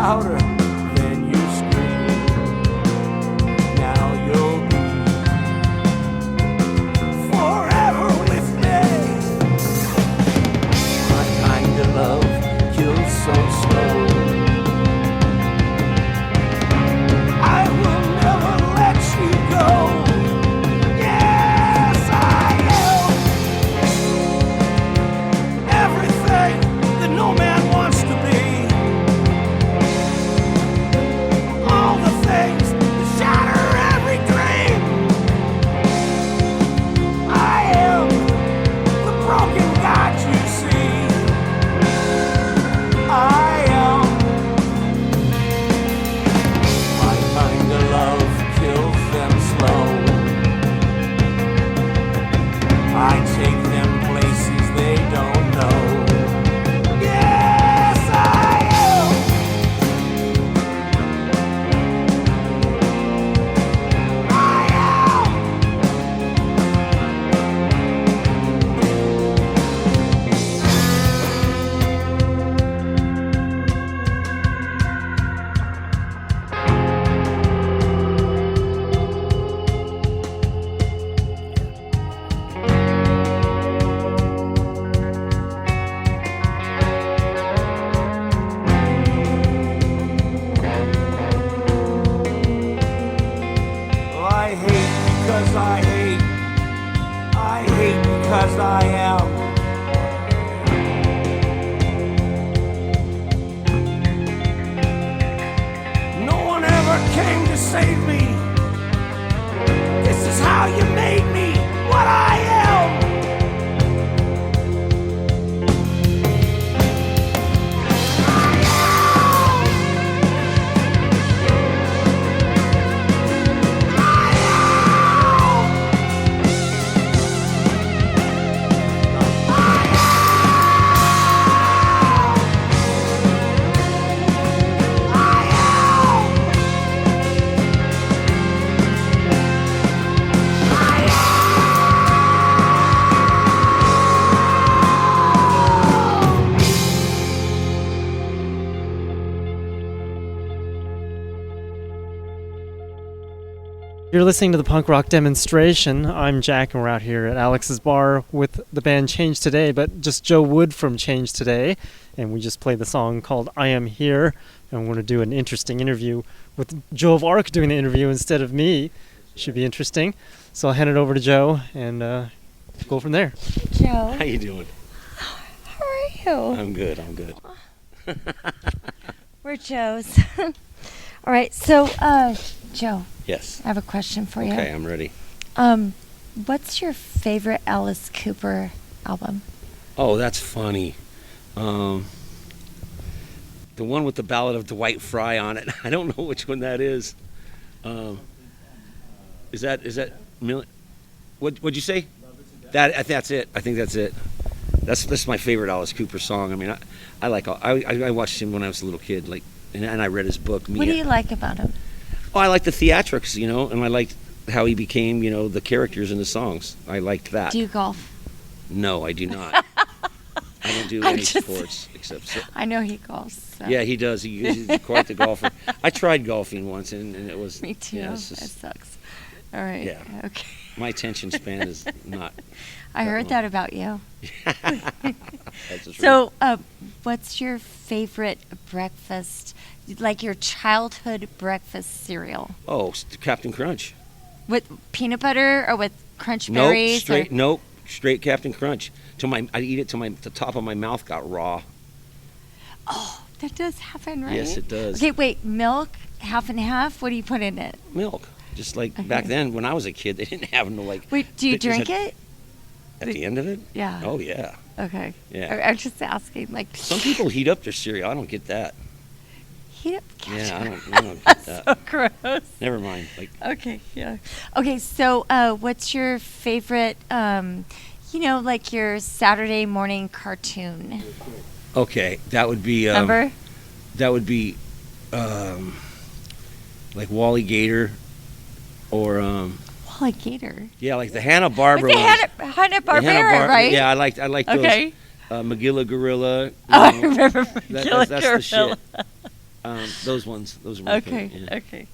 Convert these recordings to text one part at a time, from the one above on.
louder than you scream. Now you'll be forever with me. My kind of love kills so slow. I will never let you go. Yes, I am everything that no man wants to be. All the things that shatter every dream. I am the broken God you see. I am. My kind of love kills them slow. I take them places they don't know. Yes, I am. I am. I hate because I hate. I hate because I am. No one ever came to save me. This is how you made me what I am. You're listening to the punk rock demonstration. I'm Jack, and we're out here at Alex's bar with the band Change Today, but just Joe Wood from Change Today. And we just played the song called I Am Here. And we're going to do an interesting interview with Joe of Arc doing the interview instead of me. Should be interesting. So I'll hand it over to Joe and go from there. Joe. How you doing? How are you? I'm good. I'm good. We're Joe's. All right, so Joe, Yes. I have a question for you. Okay, I'm ready. What's your favorite Alice Cooper album? Oh, that's funny. The one with the Ballad of Dwight Fry on it. I don't know which one that is. Is that what'd you say? That's it. I think that's it. That's my favorite Alice Cooper song. I mean, I watched him when I was a little kid, like, and I read his book. What do you like about him? Oh, I like the theatrics, and I liked how he became, the characters in the songs. I liked that. Do you golf? No, I do not. I don't do any sports except. I know he golfs. So. Yeah, he does. He's quite the golfer. I tried golfing once, and it was. Me too. Yeah, It sucks. All right. Yeah. Okay. My attention span is not. I heard that about you. That's the truth. So, what's your favorite breakfast, like your childhood breakfast cereal? Oh, Captain Crunch. With peanut butter or with crunch berries? Nope, straight Captain Crunch. I'd eat it till the top of my mouth got raw. Oh, that does happen, right? Yes, it does. Okay, wait, milk, half and half? What do you put in it? Milk. Just like back then when I was a kid, they didn't have no like. Wait, do you drink it? At the end of it? Yeah. Oh, yeah. Okay. Yeah. I'm just asking, like. Some people heat up their cereal. I don't get that. Heat up Yeah, I don't get that. So gross. Never mind. Like. Okay, yeah. Okay, so what's your favorite, like your Saturday morning cartoon? Okay, that would be. Remember? That would be, like Wally Gator, or Wally Gator. Yeah, like the Hanna-Barbera ones. Hanna-Barbera, right? Yeah, I like those. Okay. Magilla Gorilla. I remember Magilla that's Gorilla. the shit. Those ones. Those were my Okay. favorite, yeah. Okay.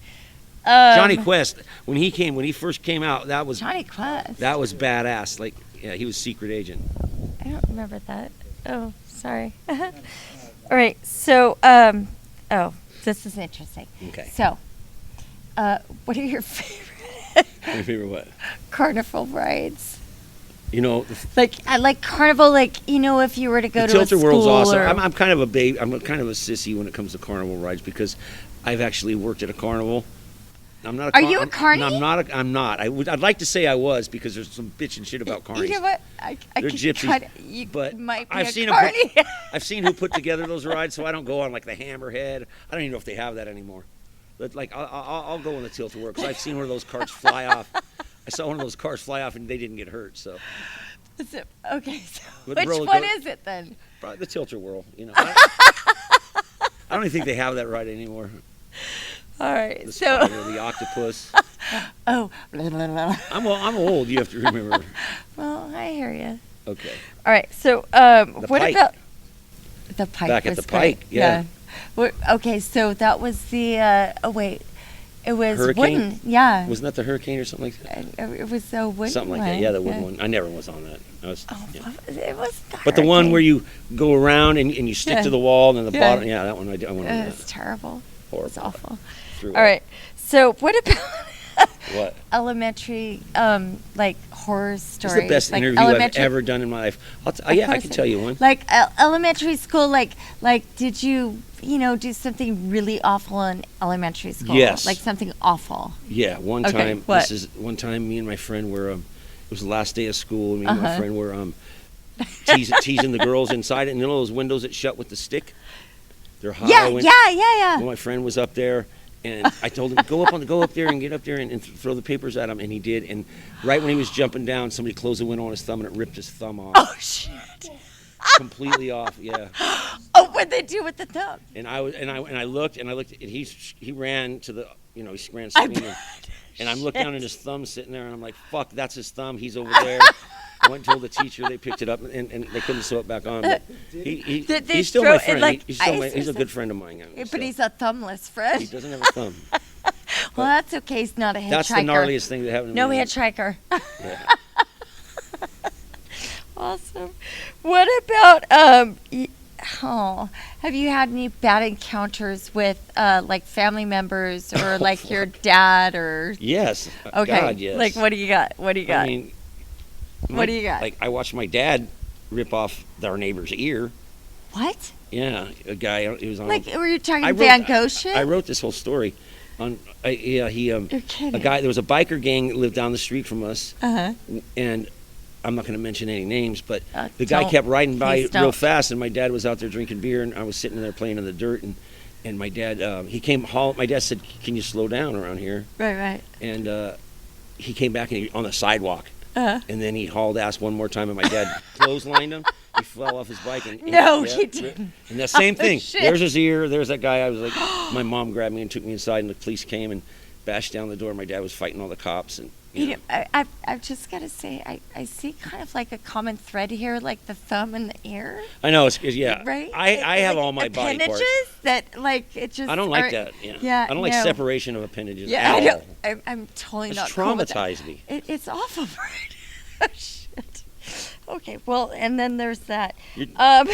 Johnny Quest, when he first came out, that was Johnny Quest. that was badass. Like, yeah, he was secret agent. I don't remember that. Oh, sorry. All right. So, this is interesting. Okay. So, what are your favorite My favorite what? carnival rides? You know, Like, I like carnival. Like, if you were to go the to a Tilted school World's awesome. or I'm kind of a babe. I'm kind of a sissy when it comes to carnival rides because I've actually worked at a carnival. I'm not. Are you a carny? I'm not. I'm not. I'd like to say I was because there's some bitching shit about carnies. You know what? I They're could gypsies, you but might be I've a seen carny. I've seen who put together those rides, so I don't go on like the Hammerhead. I don't even know if they have that anymore. But like I'll go on the Tilt to Work because I've seen one of those cars fly off. I saw one of those cars fly off and they didn't get hurt. So Okay, so With which roller one co- is it then? probably the Tilter Whirl. I don't even think they have that ride anymore. All right, The so spider, the octopus. oh, I'm old. You have to remember. well, I hear you. Okay. All right, so what Pike. about the Pike? Back at was the Pike, great. yeah. Okay, so that was the it was Hurricane? wooden. Yeah, Wasn't that the Hurricane or something like that? it was a wooden Something like one. that. Yeah, the wooden one. I never was on that. Oh, Yeah. it was. But the one where you go around and you stick Yeah. to the wall and then the Yeah. bottom. Yeah, that one I want to do It's that. terrible. Horrible. It's awful. Threw All up. right, so what about What? elementary like horror It's stories? the best like interview I've elementary- ever done in my life. Of Yeah, I course can it- tell you one. Like elementary school, like did you do something really awful in elementary school? Yes. Like something awful. Yeah, one Okay, time. what? One time. Me and my friend were. It was the last day of school. And me and my Uh-huh. friend were teasing the girls inside it. And you know those windows that shut with the stick? They're hollow. Yeah. Well, my friend was up there, and I told him go up there and get up there and throw the papers at him, and he did. And right when he was jumping down, somebody closed the window on his thumb, and it ripped his thumb off, Oh shit. completely off. Yeah. Oh, what'd they do with the thumb? And I looked, and he ran to the, he ran I screaming, bet. and I'm looking down at his thumb sitting there, and I'm like, fuck, that's his thumb. He's over there. I went and told the teacher. They picked it up, and they couldn't sew it back on. But Did they he's still throw my it friend. like he's ice he's or a good friend of mine. But so. he's a thumbless friend. He doesn't have a thumb. Well, that's okay. He's not a hitchhiker. That's the gnarliest thing that happened to No me. hitchhiker. Yeah. Awesome. What about have you had any bad encounters with like family members or like your dad or Yes. okay. God, yes. Like what do you got? What do you got? I mean, What do you got? Like I watched my dad rip off our neighbor's ear. What? Yeah, a guy. He was on. Like were you talking I wrote- Van Gogh shit? I wrote this whole story. You're You're kidding. a guy. There was a biker gang that lived down the street from us, Uh-huh. and I'm not going to mention any names, but the guy don't. kept riding by Please real don't. fast, and my dad was out there drinking beer, and I was sitting there playing in the dirt, and my dad he came. My dad said, "Can you slow down around here?" Right. And he came back and on the sidewalk, Uh-huh. and then he hauled ass one more time, and my dad clotheslined him. He fell off his bike. And No, he didn't. And that same Oh, thing. shit. There's his ear. There's that guy. I was like, my mom grabbed me and took me inside, and the police came and bashed down the door. My dad was fighting all the cops, and I've just got to say, I see kind of like a common thread here, like the thumb and the ear. I know it's yeah. Right? I have Like all my body appendages parts. that like it just. I don't like aren't- that. Yeah. Yeah. I don't like no. separation of appendages. Yeah, I at know. all. I'm totally It's not cool with that. traumatized me. It's awful, right? Oh, shit. Okay, well, and then there's that. You- Um,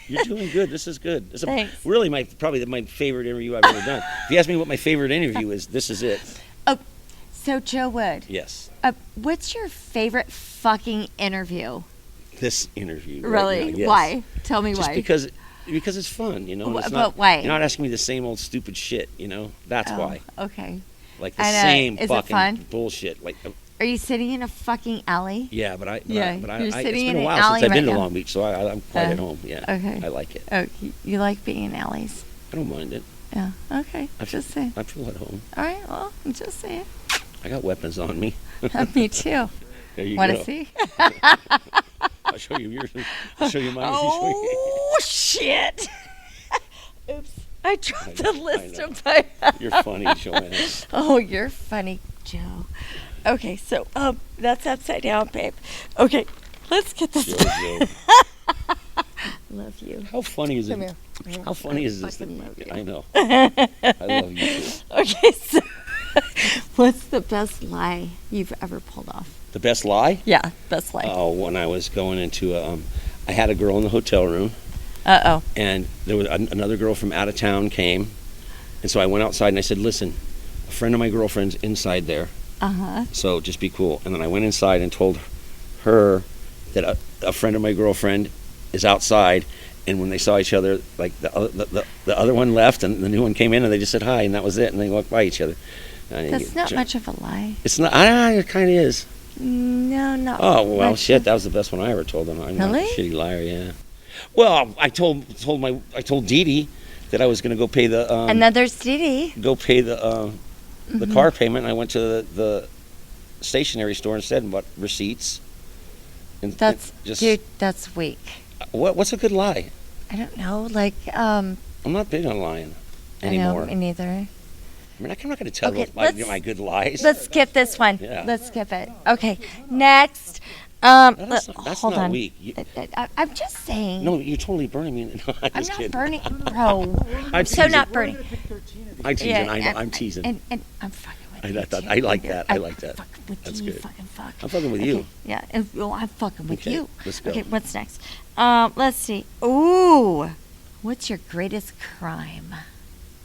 You're doing good. This is good. This is Thanks. really probably my favorite interview I've ever done. If you ask me what my favorite interview is, this is it. so Joe Wood, Yes. what's your favorite fucking interview? This interview. right Really? now, yes. Why? Tell me Just why. because it's fun, and it's But not, why? You're not asking me the same old stupid shit, That's Oh, why. Okay. Like the I know. same Is it fucking fun? bullshit. Like, Are you sitting in a fucking alley? yeah, but You're it's sitting been in a an while alley since I've been right to now. Long Beach, so I'm quite at home. Yeah. Okay. I like it. Oh, you like being in alleys? I don't mind it. Yeah. Okay. I feel, Just saying. I feel at home. All right. Well, I'm just saying. I got weapons on me. Me too. There you Want go. to see? I'll show you yours. I'll show you mine. Oh shit! Oops. I dropped the list know. of my. You're funny, Joanna. Oh, you're funny, Joe. Okay, so that's upside down, babe. Okay, let's get this. Joe. Love you. How funny is Come it? here. How funny is this? Fucking love you. I know. I love you too. Okay, so what's the best lie you've ever pulled off? The best lie? Yeah, best lie. Oh, when I was going into I had a girl in the hotel room, Uh-oh. and there was another girl from out of town came, and so I went outside and I said, listen, a friend of my girlfriend's inside there, Uh-huh. so just be cool. And then I went inside and told her that a friend of my girlfriend is outside, and when they saw each other, like the other one left and the new one came in, and they just said hi, and that was it, and they walked by each other. That's not much of a lie. It's not. It kind of is. No, not Oh well, much shit. of- That was the best one I ever told them. I'm not a Really? shitty liar. Yeah. Well, I told Dee Dee that I was going to go pay the Another CD. the car payment. And I went to the stationery store instead and bought receipts. And That's just dude. That's weak. what's a good lie? I don't know. Like I'm not big on lying anymore. I know, me neither. I mean, I'm not going to tell Okay, my good lies. Let's skip this one. Yeah. Let's skip it. Okay, next. That's hold not on. weak. I'm just saying. No, you're totally burning me. No, I'm I'm just not kidding. burning, bro. I'm So teasing. not burning. I'm teasing. Yeah, I know. I'm teasing. And I'm fucking with you. I too. like that. I like that. I'm fucking with That's you. good. Fucking fuck. I'm fucking with Okay, you. Yeah, and well, I'm fucking with Okay, you. let's go. Okay, what's next? Let's see. Ooh, what's your greatest crime?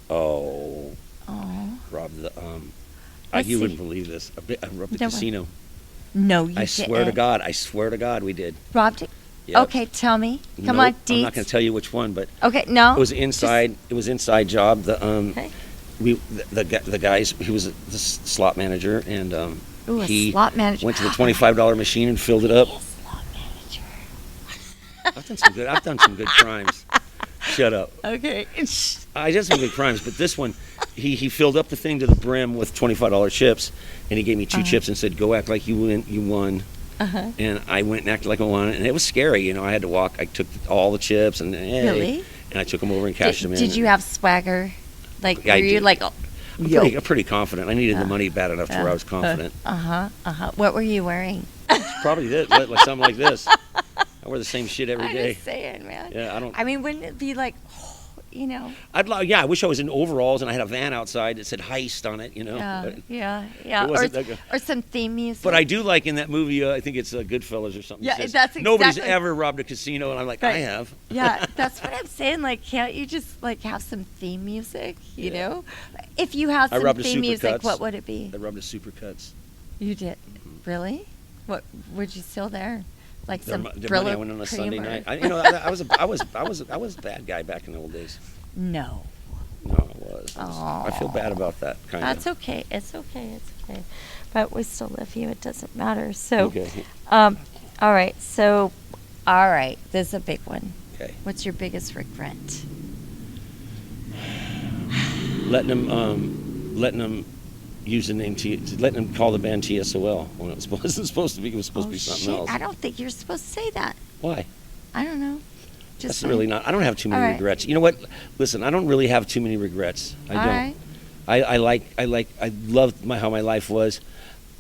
Oh, Oh, robbed the Let's you see. wouldn't believe this. I robbed the No, what? casino. no, you I swear to didn't. God. I swear to God, we did. Robbed it. Yep. Okay, tell me. Come Nope, on, I'm not deets. going to tell you which one, but Okay, no. it was inside. It was inside job. The Okay. the guys. He was the slot manager, and Ooh, a he slot manager. went to the $25 machine and filled it up. Slot manager. I've done some good crimes. Shut up. Okay. I did some good crimes, but this one, he filled up the thing to the brim with $25 chips, and he gave me 2 chips and said, "Go act like you won." Uh-huh. And I went and acted like I won, and it was scary. You know, I had to walk. I took all the chips and hey, Really? and I took them over and cashed them in. Did you have swagger? Like, Yeah, I were you did. like, oh, I'm pretty confident. I needed the money bad enough to where I was confident. What were you wearing? Probably did, like something like this. I wear the same shit every I'm day. just saying, man. Yeah, I don't. I mean, wouldn't it be like, you know? I wish I was in overalls and I had a van outside that said heist on it. You know. But, Yeah. It wasn't that good. Or some theme music. but I do like in that movie. I think it's Goodfellas or something. Yeah, it says, that's nobody's exactly- ever robbed a casino, and I'm like, I Right. have. Yeah, that's what I'm saying. Like, can't you just like have some theme music? You Yeah. know, if you have I some robbed a theme music, Supercuts. what would it be? I robbed a Supercuts. You did, really? What would you steal there? Like Their some money Brillo I went on a cream Sunday or- night. I was a bad guy back in the old days. No, No, I was. I feel bad about that kind that's of. okay. It's okay. It's okay. But we still love you. It doesn't matter. So, Okay. all right. So, all right. This is a big one. Okay. What's your biggest regret? Letting them use the name letting them call the band T.S.O.L. when it wasn't supposed to be. It was supposed to be something shit! else. I don't think you're supposed to say that. Why? I don't know. Just That's saying. really not. I don't have too many All right. regrets. You know what? Listen, I don't really have too many regrets. I All don't. right. I loved how my life was.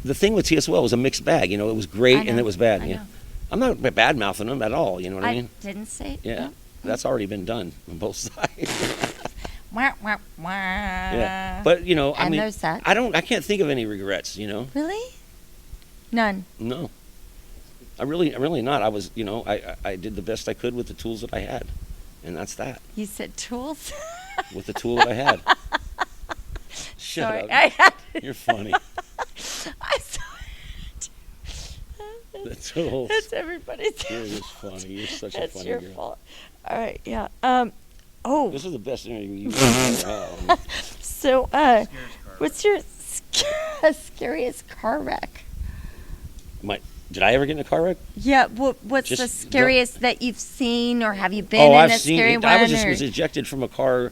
The thing with TSOL was a mixed bag. You know, it was great I know, and it was bad. I Yeah. know. I'm not bad mouthing them at all. You know what I mean? didn't say. Yeah. No. That's already been done on both sides. Wah, wah, wah. Yeah. But you know, I And mean, there's that. I can't think of any regrets. You know, Really? None. no. I'm really not. I was, you know, I did the best I could with the tools that I had, and that's that. You said tools. With the tool that I had. Shut Sorry, up. I had. You're funny. I saw it. The tools. That's everybody's. You're just funny. You're such a That's funny your girl. fault. All right. Yeah. Oh. This is the best interview you've ever had. So, what's your scariest car wreck? Did I ever get in a car wreck? Yeah. What's the Just scariest that you've seen, or have you been in I've a seen scary it. one? I was or? ejected from a car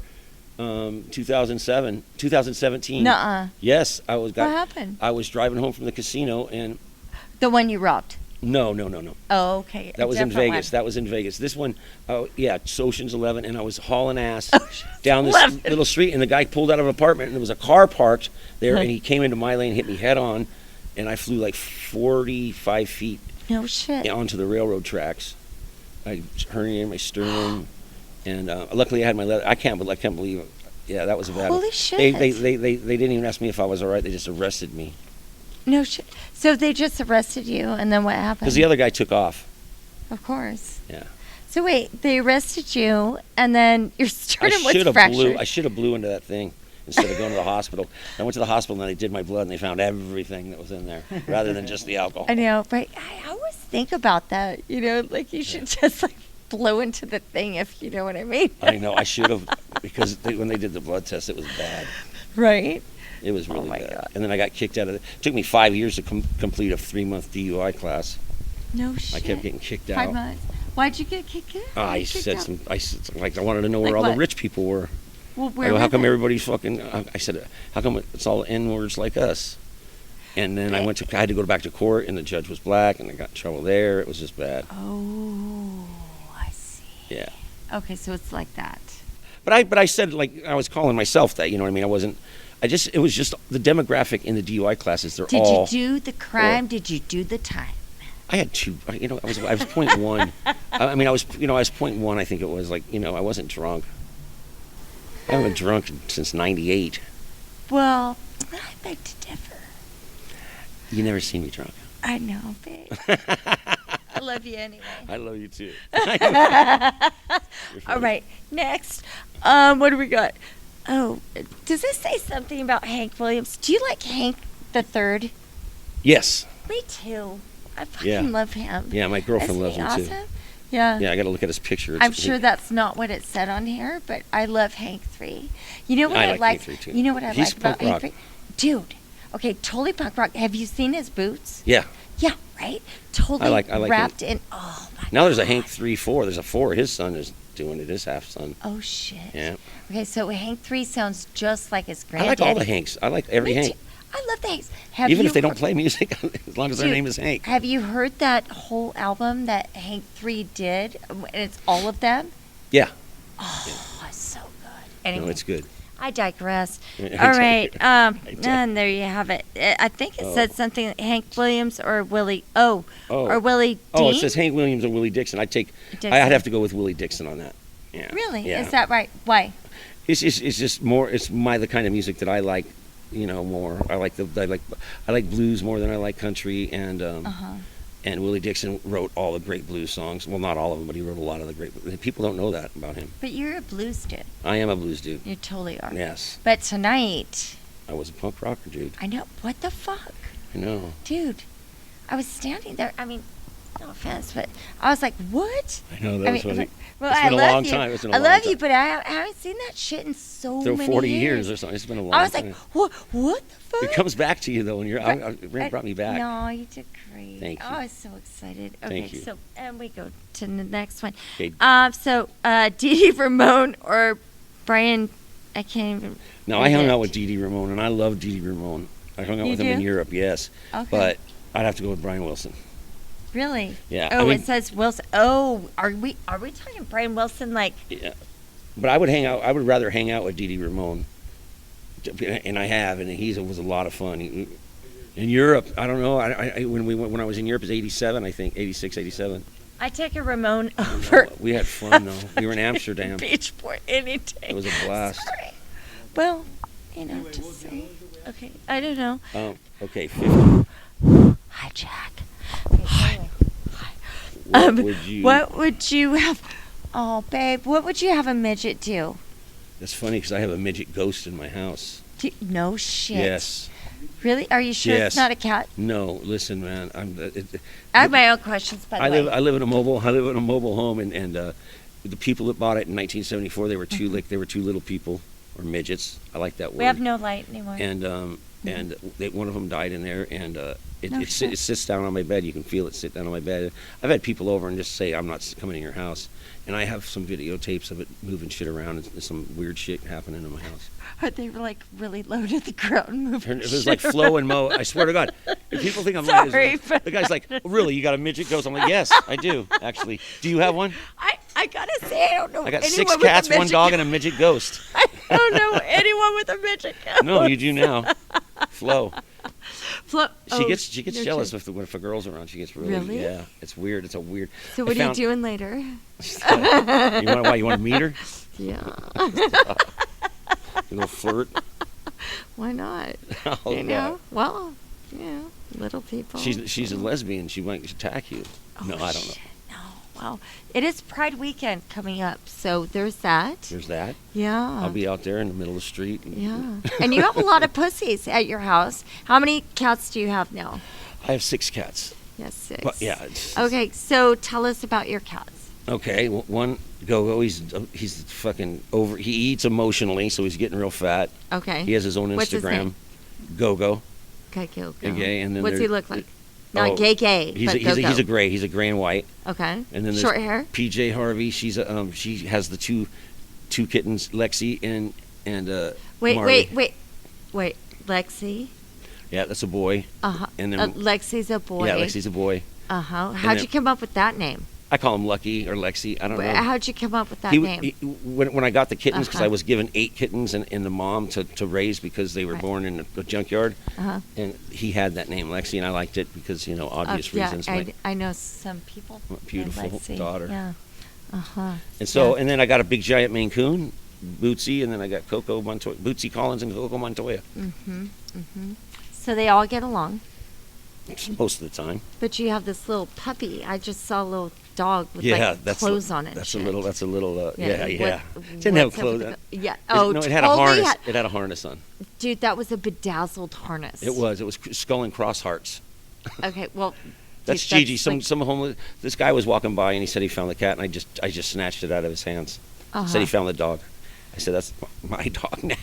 2017. Nuh-uh. Yes, What happened? I was driving home from the casino and The one you robbed. no. Oh, okay. That a was in different Vegas. one. That was in Vegas. This one, it's Ocean's 11, and I was hauling ass Ocean's down this 11. little street, and the guy pulled out of an apartment, and there was a car parked there, Huh. and he came into my lane, hit me head on, and I flew like 45 feet No shit. onto the railroad tracks. I herniated my sternum, and luckily I had my leather. I can't believe it. Yeah, that was a bad one. Holy shit. They didn't even ask me if I was all right. They just arrested me. No shit. So they just arrested you, and then what happened? Because the other guy took off. Of course. Yeah. So wait, they arrested you, and then your sternum was I fractured. should have blew into that thing instead of going to the hospital. I went to the hospital and they did my blood and they found everything that was in there rather than just the alcohol. I know, but I always think about that. You know, like you should just like blow into the thing, if you know what I mean. I know, I should have, because when they did the blood test, it was bad. Right. It was really my bad. God. And then I got kicked out of it. It took me 5 years to complete a 3-month DUI class. No shit. I kept getting kicked 5 out. months. Why'd you get kicked out? I wanted to know where Like all what? the rich people were. Well, I where go, were how come they? everybody's fucking? I said, how come it's all N-words like us? And then I had to go back to court, and the judge was black, and I got in trouble there. It was just bad. Oh, I see. Yeah. Okay, so it's like that. But I said, like, I was calling myself that. You know what I mean? It was just the demographic in the DUI classes. They're Did all. you do the crime? Did you do the time? I had two. I was 0.1. I mean, I was 0.1. I think it was like, I wasn't drunk. I haven't been drunk since '98. Well, I beg to differ. You never seen me drunk. I know, babe. I love you anyway. I love you too. All right, next. What do we got? Oh, does this say something about Hank Williams? Do you like Hank the Third? Yes. Me too. I fucking Yeah. love him. Yeah, my girlfriend Isn't loves he him too. awesome? Yeah. Yeah, I got to look at his picture. I'm sure that's not what it said on here, but I love Hank 3. You know what I I like like? Hank 3 too. You know what I He's like about punk Hank rock. 3? Dude, okay, totally punk rock. Have you seen his boots? Yeah. Yeah, right? Totally I like wrapped in. Oh my Now there's a God. Hank 3-4. There's a 4. His son is doing it. His half son. Oh shit. Yeah. Okay, so Hank 3 sounds just like his I granddaddy. like all the Hanks. I like every Me Hank. too. I love the Hanks. Even if they don't heard- play music, as long as their Dude, name is Hank. Have you heard that whole album that Hank 3 did? And it's all of them? Yeah. Oh, it's so good. Anyway, No, it's good. I digress. I All right. digress. And there you have it. I think it said Oh. something like Hank Williams or Willie. Oh. Or Willie Dean. Oh, it says Hank Williams or Willie Dixon. Dixon. I'd have to go with Willie Dixon on that. Yeah. Really? Yeah. Is that right? Why? It's just more. It's the kind of music that I like. More. I like blues more than I like country, and and Willie Dixon wrote all the great blues songs. Well, not all of them, but he wrote a lot of the great. People don't know that about him. But you're a blues dude. I am a blues dude. You totally are. Yes, But tonight, I was a punk rocker, dude. I know. What the fuck? I know. Dude, I was standing there. I mean, no offense, but I was like, what? I know that was funny. Well, It's I been a love long you. time. It's been a I long love time. you, but I haven't seen that shit in so For many 40 years or something. It's been a long I was time. like, what the fuck? It comes back to you though when you're. It brought me back. No, you did great. Thank you. Oh, I was so excited. Okay, Thank you. so and we go to the next one. Okay. So Dee Dee Ramone or Brian, I can't even. No, I hung out with Dee Dee Ramone, and I love Dee Dee Ramone. I hung out You with him in do? Europe, yes. Okay. But I'd have to go with Brian Wilson. Really? Yeah, Oh, I mean- it says Wilson. Oh, are we talking Brian Wilson like? Yeah. But I would rather hang out with Dee Dee Ramone. And I have, and he was a lot of fun. In Europe, I don't know. When I was in Europe, it was 87, I think, 86, 87. I take a Ramone over. We had fun though. We were in Amsterdam. Beach Boy any day. It was a blast. Sorry. Well, just say. Okay, I don't know. Okay, 50. Hi, Jack. What would you have? Oh, babe, what would you have a midget do? That's funny because I have a midget ghost in my house. No shit. Yes. Really? Are you sure Yes. it's not a cat? No, listen, man. I have my own questions, by the way. I live in a mobile home, and the people that bought it in 1974, they were two little people or midgets. I like that word. We have no light anymore. And one of them died in there, and No shit. it sits down on my bed. You can feel it sit down on my bed. I've had people over and just say, I'm not coming in your house. And I have some videotapes of it moving shit around and some weird shit happening in my house. Are they like really low to the ground moving? It was like Flo and Mo. I swear to God. If people think I'm lying, Sorry, the guy's like, oh, really? You got a midget ghost? I'm like, yes, I do, actually. Do you have one? I gotta say, I don't know. I got anyone 6 with a cats, 1 midget dog, and a midget ghost. I don't know anyone with a midget ghost. No, you do now. Flo. She gets jealous if a girl's around. She gets Really? Yeah. It's weird. It's a weird. So what are you doing later? You want to meet her? Yeah. You know, flirt. Why not? Oh, you know? Well, little people. She's a lesbian. She might attack you. Oh, no, I don't know. shit, no. Well, it is Pride weekend coming up, so there's that. There's that. Yeah. I'll be out there in the middle of the street. Yeah. And you have a lot of pussies at your house. How many cats do you have now? I have 6 cats. Yes, 6. But yeah. Okay, so tell us about your cats. Okay, well, one Go-Go, he's fucking over. He eats emotionally, so he's getting real fat. Okay. He has his own What's his Instagram. name? Go-Go. Okay, go. Okay, and then what's he look like? Not oh, gay. He's but he's a gray. He's a gray and white. Okay. And then there's short hair. PJ Harvey. She has the two kittens, Lexi and Marley. Wait. Lexi. Yeah, that's a boy. Uh-huh. And then Lexi's a boy. Yeah, Lexi's a boy. Uh-huh. How'd you come up with that name? I call him Lucky or Lexi. I don't know. How'd you come up with that name? When I got the kittens, because Uh-huh. I was given 8 kittens and the mom to raise because they were born in a junkyard, and he had that name Lexi, and I liked it because obvious reasons. I know some people. Beautiful Lexi. daughter. Yeah. Uh-huh. And so, and then I got a big giant Maine Coon, Bootsy, and then I got Coco Montoya, Bootsy Collins and Coco Montoya. So they all get along. Most of the time. But you have this little puppy. I just saw a little dog with that's clothes on it. That's a little. Yeah. Didn't Didn't have clothes. Yeah. No, it had a harness. It had a harness on. Dude, that was a bedazzled harness. It was skull and cross hearts. Okay, well. That's dude, Gigi. Some homeless. This guy was walking by and he said he found the cat, and I just snatched it out of his hands. Said he found the dog. I said that's my dog now.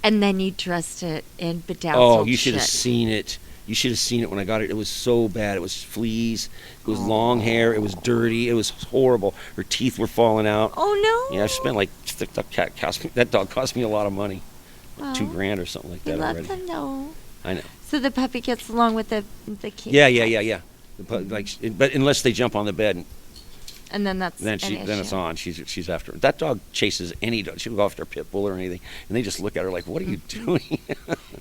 And then you dressed it in bedazzled. Oh, you should have seen it. You should have seen it when I got it. It was so bad. It was fleas. It was long hair. It was dirty. It was horrible. Her teeth were falling out. Oh no. Yeah, I spent that dog cost me a lot of money, like $2,000 or something like that Let already. them know. I know. So the puppy gets along with the kid. Yeah. But unless they jump on the bed, And then that's then it's on. She's after her. That dog chases any dog. She'll go after a pit bull or anything, and they just look at her like, "What are you doing?"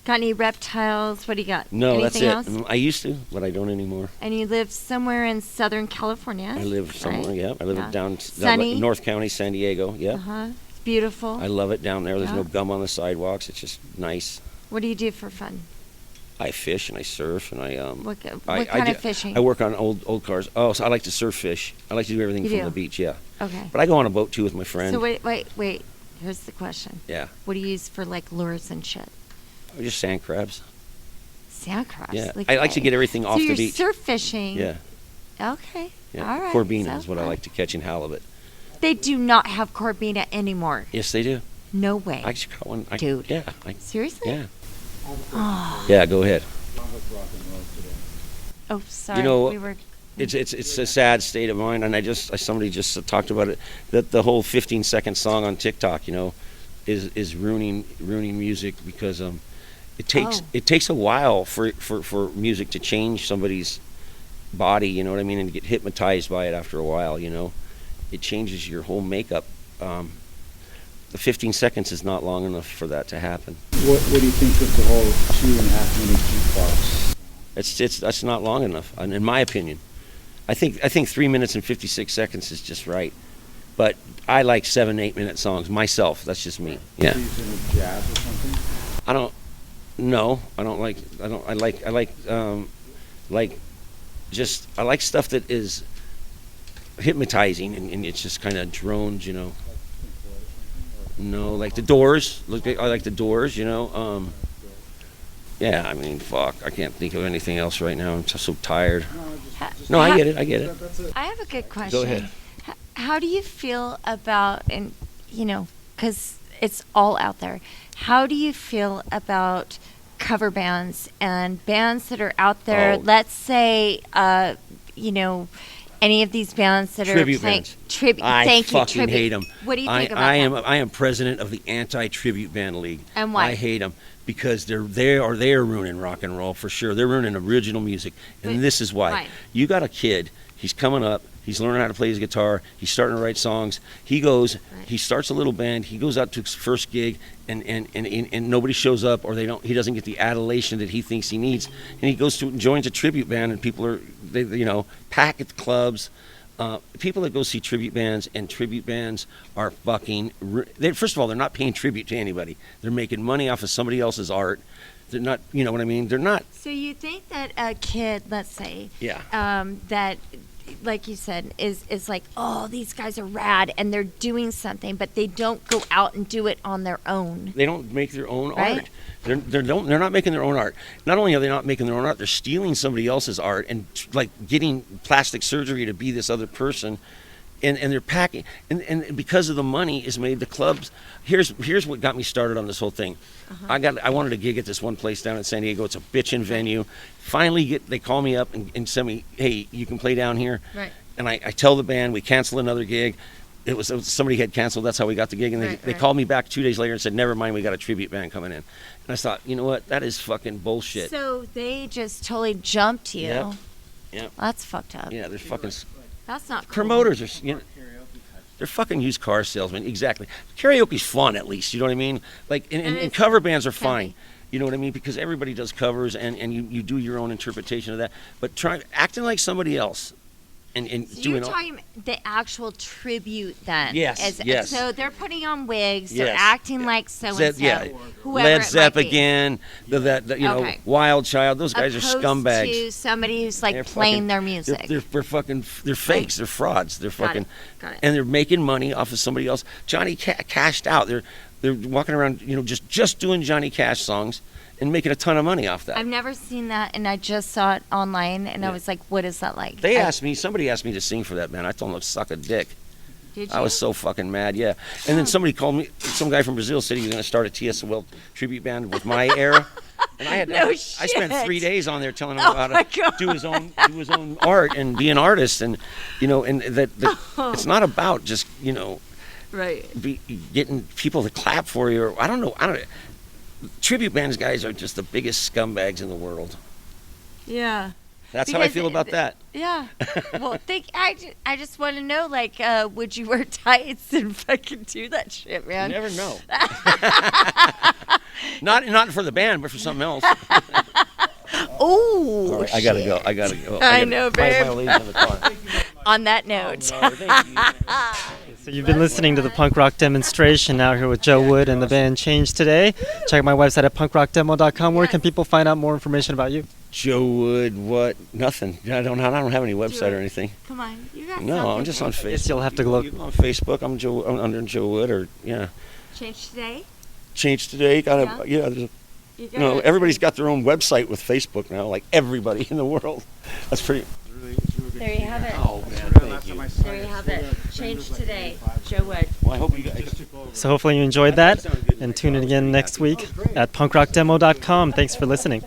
Got any reptiles? What do you got? No, Anything that's it. else? I used to, but I don't anymore. And you live somewhere in Southern California. I live somewhere. right? Yeah, I live Yeah. down Sunny? North County, San Diego. Yeah, It's beautiful. I love it down there. There's Yeah. no gum on the sidewalks. It's just nice. What do you do for fun? I fish and I surf and I What I kind do- of fishing? I work on old cars. Oh, so I like to surf fish. I like to do everything You from do? the beach. Yeah, Okay. but I go on a boat too with my friend. So wait. Here's the question. Yeah, What do you use for like lures and shit? just sand crabs. Sand crabs. Yeah, I like to get everything off so the you're beach. surf fishing. Yeah, Okay. yeah. All right. Corbina Sounds is what I fun. like to catch in halibut. They do not have Corbina anymore. Yes, they do. No way. I just caught one. Dude. Yeah. Seriously? Yeah. Oh. Yeah. Go ahead. Oh, sorry. know, we were. It's a sad state of mind, and somebody just talked about it, that the whole 15-second song on TikTok, is ruining music because it takes a while for music to change somebody's body, you know what I mean, and to get hypnotized by it after a while, it changes your whole makeup. The 15 seconds is not long enough for that to happen. What do you think of the whole 2.5 minute jukebox? That's not long enough, in my opinion. I think 3 minutes and 56 seconds is just right, but I like 7-8 minute songs myself. That's just me. Yeah. Season of jazz or something? I don't. No, I don't like. I don't. I like stuff that is hypnotizing and it's just kind of drones, No, like the Doors. I like the Doors, Yeah, I mean, fuck. I can't think of anything else right now. I'm just so tired. No, I get it. That's it. I have a good question. Go ahead. How do you feel about, and because it's all out there, how do you feel about cover bands and bands that are out there? Oh. Let's say, any of these bands that Tribute are playing bands. tribute. I Thank you, fucking tribute. hate them. What do you think about I that? am president of the anti-tribute band league. And why? I hate them because they are ruining rock and roll for sure. They're ruining original music, and But this is why. why? You got a kid. He's coming up. He's learning how to play his guitar. He's starting to write songs. He goes. Right. He starts a little band. He goes out to his first gig, and nobody shows up, or they don't. He doesn't get the adulation that he thinks he needs. And he goes to joins a tribute band, and people are pack at the clubs. People that go see tribute bands, and tribute bands are fucking. First of all, they're not paying tribute to anybody. They're making money off of somebody else's art. They're not. You know what I mean? They're not. So you think that a kid, let's say, Yeah. that, like you said, is like, oh, these guys are rad, and they're doing something, but they don't go out and do it on their own. They don't make their own Right? art. They're not making their own art. Not only are they not making their own art, they're stealing somebody else's art and like getting plastic surgery to be this other person, and they're packing. And because of the money is made, the clubs. Here's what got me started on this whole thing. I wanted a gig at this one place down in San Diego. It's a bitchin' venue. Finally, they call me up and send me, hey, you can play down here. Right. And I tell the band we cancel another gig. It was somebody had canceled. That's how we got the gig. And they called me back 2 days later and said, never mind, we got a tribute band coming in. And I thought, you know what? That is fucking bullshit. So they just totally jumped you. Yep. Yep. That's fucked up. Yeah, they're fucking That's not cool. promoters are. They're fucking used car salesmen. Exactly. Karaoke's fun, at least. You know what I mean? Like, and cover bands are fine. You know what I mean? Because everybody does covers, and you do your own interpretation of that. But acting like somebody else, and So doing you're talking the actual tribute then. Yes, yes. So they're putting on wigs. They're Yes, acting yeah. like so and so. Yeah. Whoever Led it Zepp might be. again. Okay. Wild Child. Those guys are Opposed scumbags. to somebody who's like They're playing fucking- their music. They're fucking. They're fakes. They're frauds. They're Got fucking. it. Got it. And they're making money off of somebody else. Johnny cashed out. They're walking around, just doing Johnny Cash songs and making a ton of money off that. I've never seen that, and I just saw it online, and I was like, "What is that like?" Somebody asked me to sing for that band. I told them to suck a dick. Did you? I was so fucking mad, yeah. And then somebody called me. Some guy from Brazil said he was going to start a T.S.O.L tribute band with my era. And I had No I spent shit. 3 days on there telling him Oh how my to God. do his own art and be an artist, and it's not about just right. getting people to clap for you, or I don't know. Tribute bands guys are just the biggest scumbags in the world. Yeah. That's how I feel about that. Yeah. Well, I just want to know, like, would you wear tights and fucking do that shit, man? You never know. Not for the band, but for something else. Oh. All right, I gotta go. I know, My babe. lady's in the car. On that note. No, thank you. So you've been listening to the punk rock demonstration out here with Joe Wood and the band Change Today. Check out my website at punkrockdemo.com. Where can people find out more information about you? Joe Wood, what? Nothing. I don't have any website or anything. Come on. You got No, I'm something. just on Facebook. Guess you'll have to look. On Facebook, I'm under Joe Wood, or Change Today? Change Today. Yeah. There's You got it. everybody's got their own website with Facebook now, like everybody in the world. That's pretty. There you have it. Oh man, thank you. There you have it. Change Today. Joe Wood. Well, I hope you guys. So hopefully you enjoyed that, and tune in again next week at punkrockdemo.com. Thanks for listening.